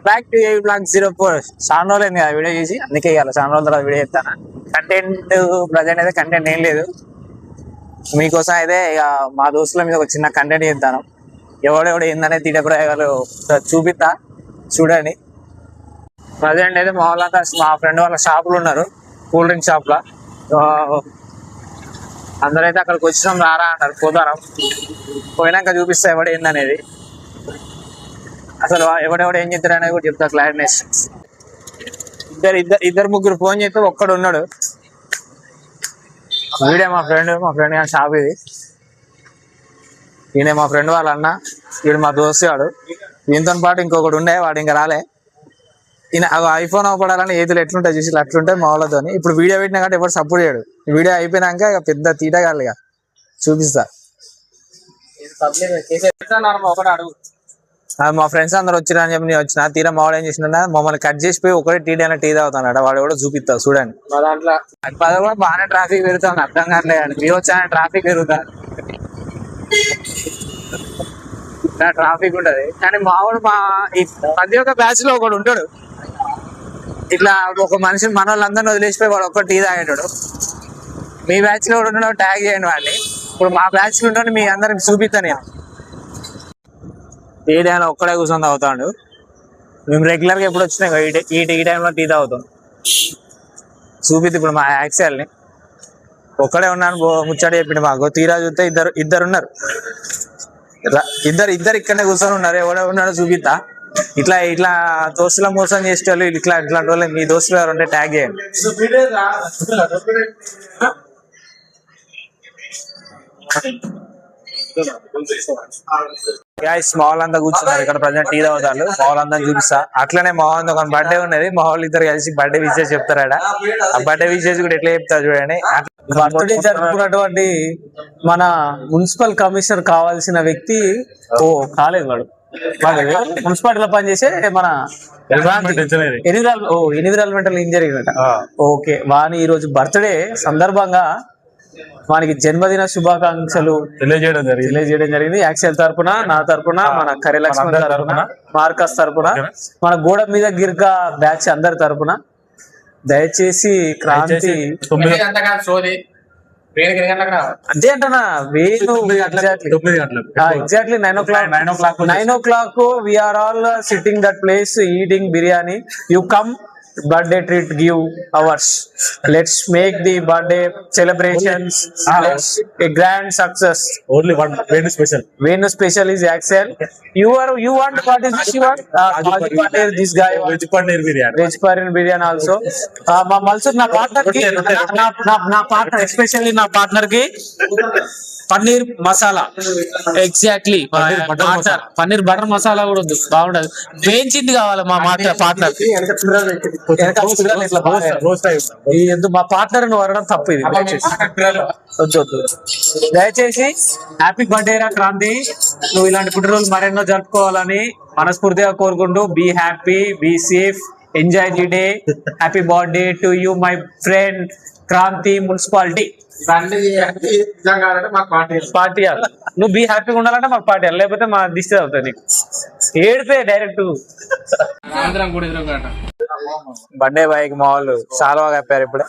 Back to Blog04 చాలా రోజులైంది కదా వీడియో చేసి, అందుకే ఇవాళ చాలా రోజుల తర్వాత వీడియో చేస్తాను. కంటెంట్ ప్రజెంట్ అయితే కంటెంట్ ఏం లేదు, మీకోసం అయితే ఇక మా దోస్తుల మీద ఒక చిన్న కంటెంట్ చేస్తాను. ఎవడెవడు ఏందనే తీట ప్రయోగాలు చూపిస్తా, చూడండి. ప్రజెంట్ అయితే మా వాళ్ళంతా మా ఫ్రెండ్ వాళ్ళ షాపులు ఉన్నారు, కూల్ డ్రింక్ షాప్లో. అందరైతే అక్కడికి వచ్చినాం రారా అన్నారు, పోతారా పోయినాక చూపిస్తా ఎవడు ఏందనేది. అసలు ఎవడెవడు ఏం చేస్తారు అనేది కూడా చెప్తా క్లారినెస్. ఇద్దరు ముగ్గురు ఫోన్ చేస్తే ఒక్కడు ఉన్నాడు. వీడే మా ఫ్రెండ్ కానీ షాప్ ఇది. ఈయన మా ఫ్రెండ్ వాళ్ళ అన్న, వీడు మా దోస్తు వాడు. దీంతో పాటు ఇంకొకటి ఉండే, వాడు ఇంకా రాలే. ఈయన ఐఫోన్ అవ్వడాలని ఏదులు ఎట్లుంటాయి చూసి అట్లుంటాయి మా వాళ్ళతో. ఇప్పుడు వీడియో పెట్టినా కాబట్టి ఎవరు సపోర్ట్ చేయడు. వీడియో అయిపోయినాక ఇక పెద్ద తీటగాలి ఇక చూపిస్తా. ఒకటి అడుగు, మా ఫ్రెండ్స్ అందరు వచ్చినా అని చెప్పి నేను వచ్చిన తీరా మావాడు ఏం చేసిన మమ్మల్ని కట్ చేసిపోయి ఒకటే టీ అయినా టీ తాగుతాడు. వాడు కూడా చూపిస్తా చూడండి. మా దాంట్లో అది కూడా బాగానే ట్రాఫిక్ పెరుగుతుంది, అర్థం కావట్లేదు. మీ వచ్చా ట్రాఫిక్ పెరుగుతా, ట్రాఫిక్ ఉంటది. కానీ మావాడు ప్రతి ఒక్క బ్యాచ్ లో ఒకడు ఉంటాడు ఇట్లా ఒక మనిషి మన వాళ్ళందరినీ వదిలేసిపోయి వాడు ఒక్క టీ తాగేటాడు. మీ బ్యాచ్ లో కూడా ఉన్నాడు, ట్యాగ్ చేయండి వాడిని. ఇప్పుడు మా బ్యాచ్ లో ఉంటాడు, మీ అందరికి చూపిస్తాను నేను. టీ టైంలో ఒక్కడే కూర్చొని తాగుతాడు. మేము రెగ్యులర్గా ఎప్పుడు వచ్చినా ఈ టైంలో టీ తాగుతాం. చూపిద్ది ఇప్పుడు మా యాక్సెల్ని. ఒక్కడే ఉన్నాను ముచ్చట చెప్పిండు మాకు. తీరా చూస్తే ఇద్దరు ఉన్నారు. ఇద్దరు ఇక్కడనే కూర్చొని ఉన్నారు. ఎవడే ఉన్నాడో చూపిస్తా. ఇట్లా దోస్తుల మోసం చేసేవాళ్ళు ఇట్లాంటి వాళ్ళు మీ దోస్తులు ఎవరు ఉంటే ట్యాగ్ చేయండి. మా వాళ్ళంతా కూర్చున్నారు ఇక్కడ ప్రజెంట్ టీ తాగుతారు. మా వాళ్ళంతా చూపిస్తా. అట్లనే మా వాళ్ళ ఒక బర్త్డే ఉన్నది, మా వాళ్ళు ఇద్దరు కలిసి బర్త్డే విషెస్ చెప్తారట. ఆ బర్త్డే విషెస్ కూడా ఎట్లా చెప్తారు చూడండి. బర్త్డే జరుపుకున్నటువంటి మన మున్సిపల్ కమిషనర్ కావాల్సిన వ్యక్తి కాలేదు వాడు. మున్సిపాలిటీలో పనిచేసే మన ఎన్విరాన్మెంటల్ ఇంజనీరింగ్ అట. ఓకే, వాని ఈ రోజు బర్త్డే సందర్భంగా వానికి జన్మదిన శుభాకాంక్షలు తెలియజేయడం జరిగింది. యాక్సెల్ తరపున, నా తరపున, మన కర్రీ లక్ష్మణ్ తరపున, మార్కస్ తరపున, మన గోడ మీద గిర్గా బ్యాచ్ అందరి తరపున దయచేసి క్రాంతి అంతే అంటనా Venu exactly 9 o'clock we're all sitting that place eating biryani. You come, birthday treat give ours. Let's make the birthday celebrations a grand success. Only one Venu special is Axel. You want what is this you want? This guy veg paneer biryani also. Also na partner ki na partner especially na partner ki paneer masala. Exactly paneer butter masala కూడా ఉంది, బాగుంటది. వేయించింది కావాలి మా partner. మా partner వరడం తప్పు ఇది. దయచేసి happy birthday రా క్రాంతి. నువ్వు ఇలాంటి పుట్టినరోజు మరెన్నో జరుపుకోవాలని మనస్ఫూర్తిగా కోరుకుంటూ be happy, be safe, enjoy the day. Happy birthday to you my friend Kranthi municipality. Party నువ్వు బీ హ్యాపీగా ఉండాలంటే మాకు పార్టీ, లేకపోతే మా దిష్టి అవుతుంది నీకు. ఏడిపే డైరెక్ట్. బర్త్డే బాయ్కి మా వాళ్ళు చాలా బాగా చెప్పారు. ఇప్పుడు